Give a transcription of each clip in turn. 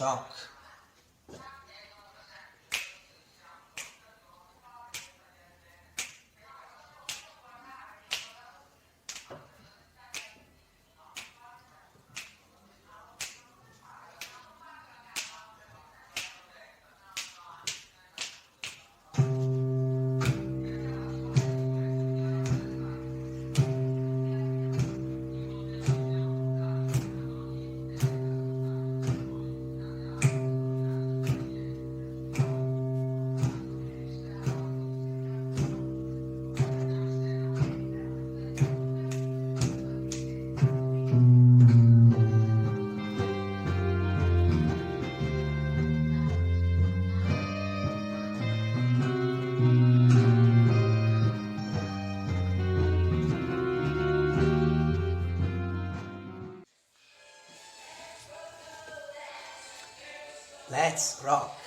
rock. Let's rock.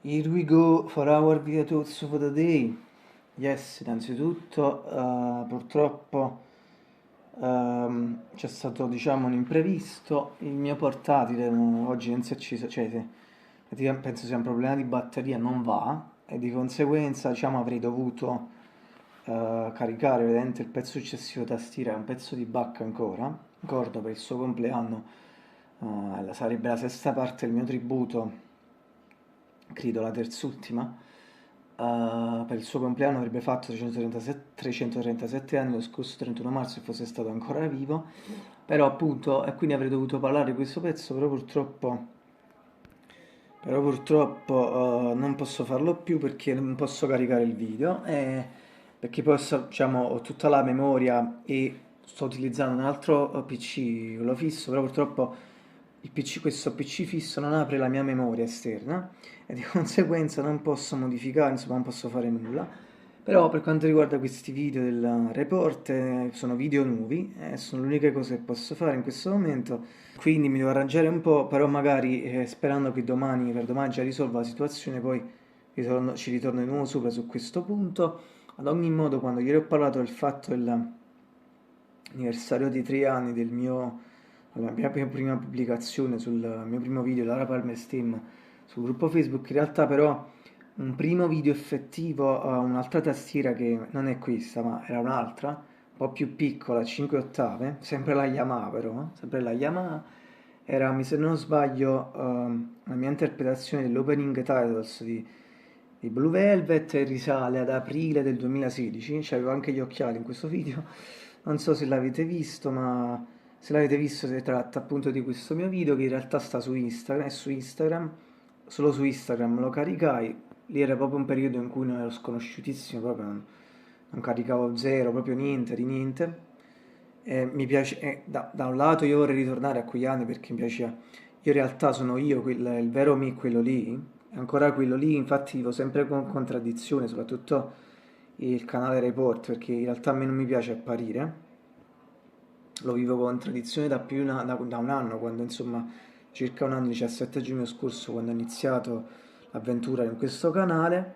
Here we go for our video tools for the day. Yes, innanzitutto purtroppo c'è stato, diciamo, un imprevisto, il mio portatile oggi non si è acceso, cioè penso sia un problema di batteria, non va, e di conseguenza, diciamo, avrei dovuto caricare, vedente il pezzo successivo tastiera, è un pezzo di Bach ancora, ricordo per il suo compleanno, sarebbe la sesta parte del mio tributo, credo la terz'ultima, per il suo compleanno avrebbe fatto 337 anni lo scorso 31 marzo se fosse stato ancora vivo, però appunto, e quindi avrei dovuto parlare di questo pezzo, però purtroppo non posso farlo più perché non posso caricare il video, perché poi diciamo, ho tutta la memoria e sto utilizzando un altro PC, quello fisso, però purtroppo questo PC fisso non apre la mia memoria esterna e di conseguenza non posso modificare, insomma non posso fare nulla. Però per quanto riguarda questi video del report, sono video nuovi, sono le uniche cose che posso fare in questo momento, quindi mi devo arrangiare un po', però magari sperando che per domani già risolva la situazione, poi ci ritorno di nuovo sopra su questo punto. Ad ogni modo, quando ieri ho parlato del fatto dell'anniversario di 3 anni della mia prima pubblicazione sul mio primo video, Lara Palmer Steam, sul gruppo Facebook, in realtà però un primo video effettivo a un'altra tastiera che non è questa, ma era un'altra, un po' più piccola, 5 ottave, sempre la Yamaha però, sempre la Yamaha, era, se non sbaglio, la mia interpretazione dell'opening titles di Blue Velvet e risale ad aprile del 2016, c'avevo anche gli occhiali in questo video, non so se l'avete visto, ma se l'avete visto si tratta appunto di questo mio video che in realtà sta su Instagram, è su Instagram, solo su Instagram lo caricai, lì era proprio un periodo in cui non ero sconosciutissimo, proprio non caricavo zero, proprio niente di niente. E mi piace, da un lato io vorrei ritornare a quegli anni perché mi piaceva, io in realtà sono io, il vero me, quello lì, è ancora quello lì, infatti vivo sempre con contraddizione, soprattutto il canale Report, perché in realtà a me non mi piace apparire, lo vivo con tradizione da un anno, quando insomma, circa un anno, 17 giugno scorso, quando ho iniziato l'avventura in questo canale.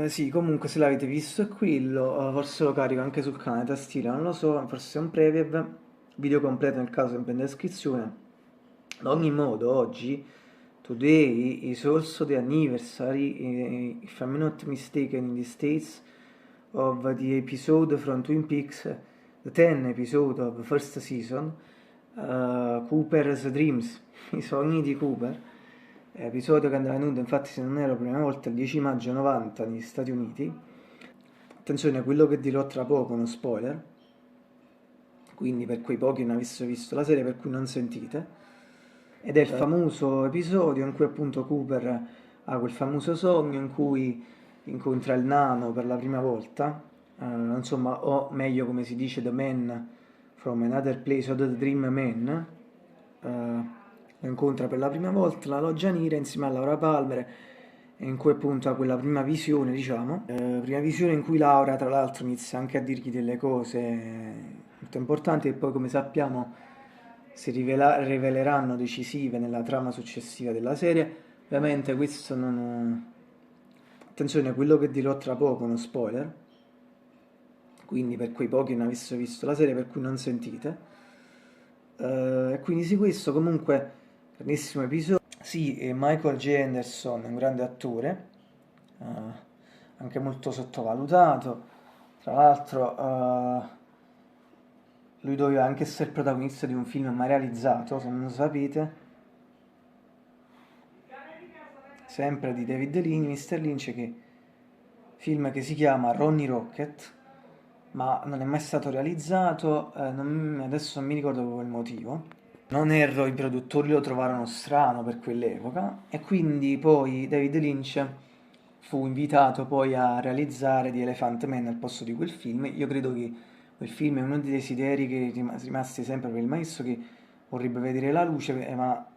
Sì, comunque se l'avete visto è quello, forse lo carico anche sul canale Tastiera, non lo so, forse è un preview, video completo nel caso sempre in descrizione. Ad ogni modo, oggi, today is also the anniversary, if I'm not mistaken, in the States, of the episode from Twin Peaks, the 10 episode of the first season, Cooper's Dreams, i sogni di Cooper, episodio che andava in onda, infatti se non era la prima volta, il 10 maggio 90 negli Stati Uniti. Attenzione, quello che dirò tra poco è uno spoiler, quindi per quei pochi che non avessero visto la serie, per cui non sentite. Ed è il famoso episodio in cui appunto Cooper ha quel famoso sogno in cui incontra il nano per la prima volta, insomma, o meglio come si dice, The Man from Another Place, o The Dream Man, lo incontra per la prima volta alla Loggia Nera insieme a Laura Palmer, in cui appunto ha quella prima visione, diciamo, prima visione in cui Laura tra l'altro inizia anche a dirgli delle cose molto importanti e poi come sappiamo riveleranno decisive nella trama successiva della serie. Ovviamente questo non... Attenzione, quello che dirò tra poco è uno spoiler, quindi per quei pochi che non avessero visto la serie, per cui non sentite. E quindi sì, questo comunque, grandissimo episodio. Sì, e Michael J. Anderson è un grande attore, eh, anche molto sottovalutato. Tra l'altro, lui doveva anche essere il protagonista di un film mai realizzato, se non lo sapete, sempre di David Lynch, Mr. Lynch, film che si chiama Ronnie Rocket, ma non è mai stato realizzato, adesso non mi ricordo proprio il motivo. Non erro, i produttori lo trovarono strano per quell'epoca e quindi poi David Lynch fu invitato poi a realizzare The Elephant Man al posto di quel film. Io credo che quel film è uno dei desideri che rimasti sempre per il maestro che vorrebbe vedere la luce, ma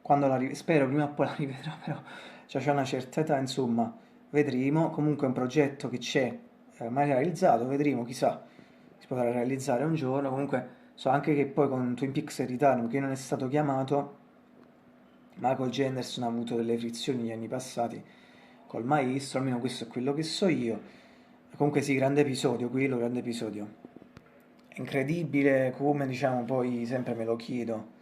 quando spero prima o poi la rivedrò, però cioè, c'è una certa età, insomma, vedremo. Comunque è un progetto che c'è, mai realizzato, vedremo, chissà, si potrà realizzare un giorno. Comunque so anche che poi con Twin Peaks Return, che non è stato chiamato, Michael J. Anderson ha avuto delle frizioni negli anni passati col maestro, almeno questo è quello che so io. Comunque sì, grande episodio, quello, grande episodio. incredibile come, diciamo, poi sempre me lo chiedo,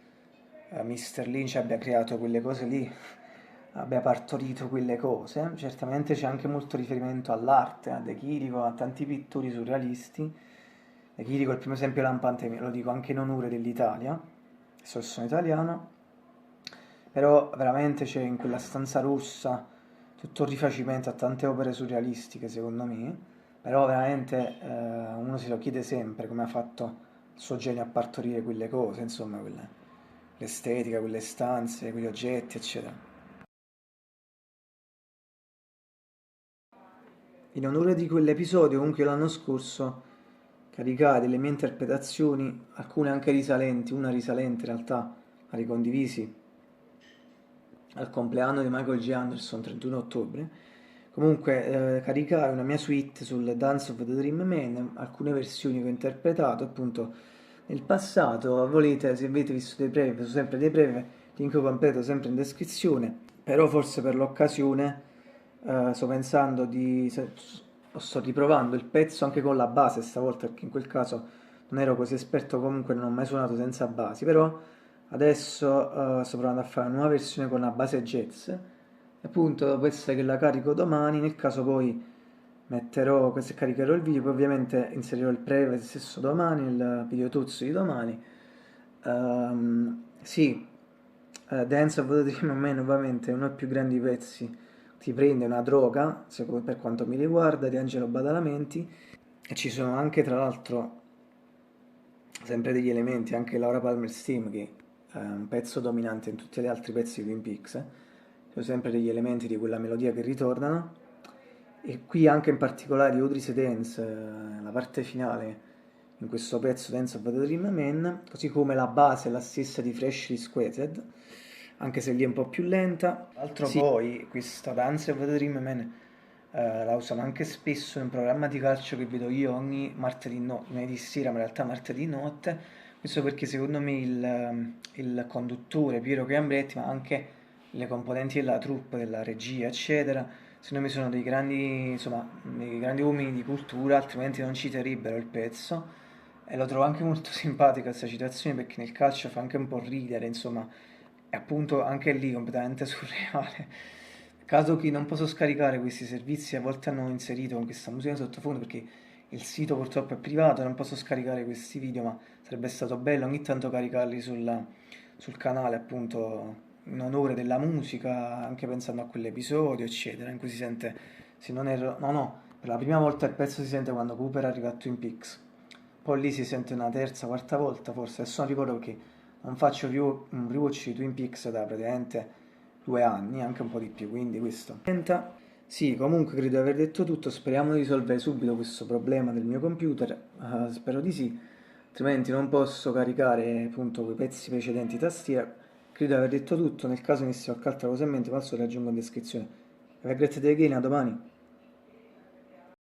Mr. Lynch abbia creato quelle cose lì, abbia partorito quelle cose. Certamente c'è anche molto riferimento all'arte, a De Chirico, a tanti pittori surrealisti. De Chirico è il primo esempio lampante, lo dico anche in onore dell'Italia, sono italiano, però veramente c'è in quella stanza rossa tutto il rifacimento a tante opere surrealistiche, secondo me, però veramente uno se lo chiede sempre come ha fatto il suo genio a partorire quelle cose, insomma, l'estetica, quelle stanze, quegli oggetti, eccetera. In onore di quell'episodio, comunque l'anno scorso, caricai delle mie interpretazioni, alcune anche risalenti, una risalente in realtà, la ricondivisi al compleanno di Michael G. Anderson, 31 ottobre. Comunque caricai una mia suite sul Dance of the Dream Man, alcune versioni che ho interpretato appunto nel passato. Volete, se avete visto dei breve, sono sempre dei breve, link completo sempre in descrizione, però forse per l'occasione sto pensando sto riprovando il pezzo anche con la base stavolta, perché in quel caso non ero così esperto, comunque non ho mai suonato senza basi, però adesso sto provando a fare una nuova versione con la base jazz, e appunto può essere che la carico domani, nel caso poi metterò, questo caricherò il video, poi ovviamente inserirò il breve stesso domani, il video tuzzo di domani. Sì, Dance of the Dream Man ovviamente è uno dei più grandi pezzi, ti prende una droga, per quanto mi riguarda, di Angelo Badalamenti, e ci sono anche tra l'altro sempre degli elementi, anche Laura Palmer Steam che è un pezzo dominante in tutti gli altri pezzi di Twin Peaks, ci sono sempre degli elementi di quella melodia che ritornano, e qui anche in particolare Audrey's Dance, la parte finale in questo pezzo Dance of the Dream Man, così come la base è la stessa di Freshly Squeezed, anche se lì è un po' più lenta. Tra l'altro sì, poi questa Dance of the Dream Man la usano anche spesso in un programma di calcio che vedo io ogni martedì notte, lunedì sera, ma in realtà martedì notte. Questo perché secondo me il conduttore Piero Gambretti, ma anche le componenti della troupe, della regia, eccetera, secondo me sono dei grandi, insomma, dei grandi uomini di cultura, altrimenti non citerebbero il pezzo. E lo trovo anche molto simpatico questa citazione perché nel calcio fa anche un po' ridere, insomma, è appunto anche lì completamente surreale. Caso che non posso scaricare questi servizi, a volte hanno inserito con questa musica in sottofondo perché il sito purtroppo è privato, non posso scaricare questi video, ma sarebbe stato bello ogni tanto caricarli sul canale, appunto, in onore della musica, anche pensando a quell'episodio, eccetera, in cui si sente, se non erro, no, no, per la prima volta il pezzo si sente quando Cooper arriva a Twin Peaks, poi lì si sente una terza, quarta volta forse, adesso non ricordo perché non faccio un rewatch di Twin Peaks da praticamente 2 anni, anche un po' di più, quindi questo. Sì, comunque credo di aver detto tutto, speriamo di risolvere subito questo problema del mio computer, spero di sì, altrimenti non posso caricare appunto quei pezzi precedenti di tastiera. Credo di aver detto tutto, nel caso mi sia qualche altra cosa in mente, ma se lo raggiungo in descrizione. Have a great day again, a domani!